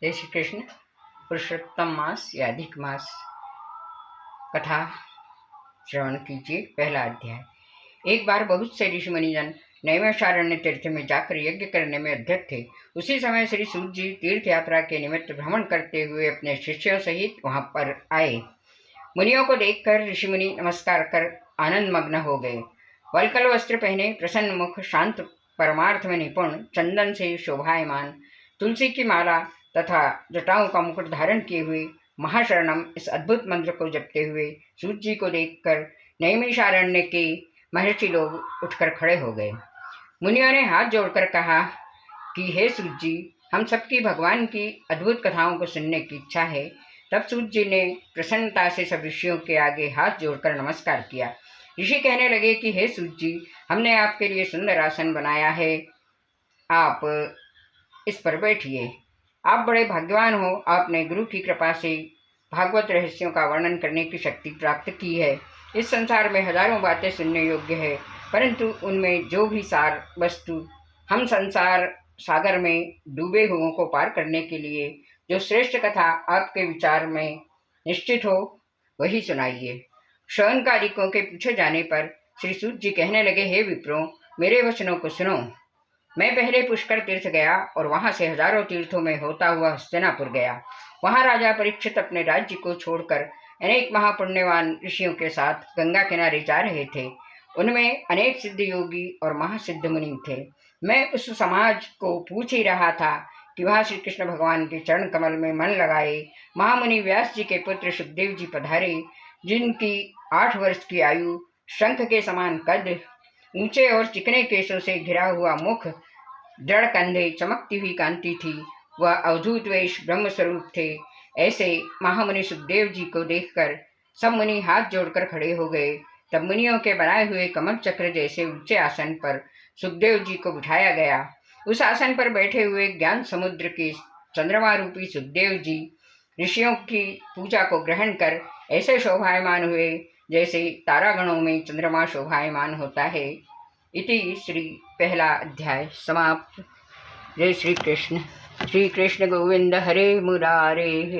जय श्री कृष्ण। पुरुषोत्तम मास या अधिक मास कथा श्रवण कीजिए। पहला अध्याय। एक बार बहुत से ऋषि मुनिजन नैमिषारण्य तीर्थ में जाकर यज्ञ करने में अध्यत थे। उसी समय श्री सूत जी तीर्थ यात्रा के निमित्त भ्रमण करते हुए अपने शिष्यों सहित वहां पर आए। मुनियों को देखकर ऋषि मुनि नमस्कार कर आनंद मग्न हो गए। वल्कल वस्त्र पहने, प्रसन्न मुख, शांत, परमार्थ में निपुण, चंदन से शोभायमान, तुलसी की माला तथा जटाओं का मुकुट धारण किए हुए महाशरणम इस अद्भुत मंत्र को जपते हुए सूत जी को देखकर नैमिषारण्य के महर्षि लोग उठकर खड़े हो गए। मुनियों ने हाथ जोड़कर कहा कि हे सूत जी, हम सबकी भगवान की अद्भुत कथाओं को सुनने की इच्छा है। तब सूत जी ने प्रसन्नता से सब ऋषियों के आगे हाथ जोड़कर नमस्कार किया। ऋषि कहने लगे कि हे सूत जी, हमने आपके लिए सुंदर आसन बनाया है, आप इस पर बैठिए। आप बड़े भाग्यवान हो, आपने गुरु की कृपा से भागवत रहस्यों का वर्णन करने की शक्ति प्राप्त की है। इस संसार में हजारों बातें सुनने योग्य है, परंतु उनमें जो भी सार वस्तु हम संसार सागर में डूबे हुओं को पार करने के लिए जो श्रेष्ठ कथा आपके विचार में निश्चित हो, वही सुनाइए। शौनकादिकों के पूछे जाने पर श्री सूत जी कहने लगे, हे विप्रों, मेरे वचनों को सुनो। मैं पहले पुष्कर तीर्थ गया और वहां से हजारों तीर्थों में होता हुआ हस्तिनापुर गया। वहां राजा परीक्षित अपने राज्य को छोड़कर अनेक महापुण्यवान ऋषियों के साथ गंगा किनारे जा रहे थे। उनमें अनेक सिद्ध योगी और महासिद्ध मुनि थे। मैं उस समाज को पूछ ही रहा था कि वहां श्री कृष्ण भगवान के चरण कमल में मन लगाए महामुनि व्यास जी के पुत्र सुखदेव जी पधारे, जिनकी 8 वर्ष की आयु, शंख के समान कद, ऊंचे और चिकने केशों से घिरा हुआ मुख, दृढ़ कंधे, चमकती हुई कांति थी। वह अवधूत वेश ब्रह्म स्वरूप थे। ऐसे महामुनि सुखदेव जी को देखकर सब मुनि हाथ जोड़कर खड़े हो गए। तब मुनियों के बनाए हुए कमल चक्र जैसे ऊंचे आसन पर सुखदेव जी को बिठाया गया। उस आसन पर बैठे हुए ज्ञान समुद्र के चंद्रमा रूपी सुखदेव जी ऋषियों की पूजा को ग्रहण कर ऐसे शोभायमान हुए जैसे तारागणों में चंद्रमा शोभायमान होता है। इति श्री पहला अध्याय समाप्त। जय श्री कृष्ण। श्री कृष्ण गोविंद हरे मुरारे।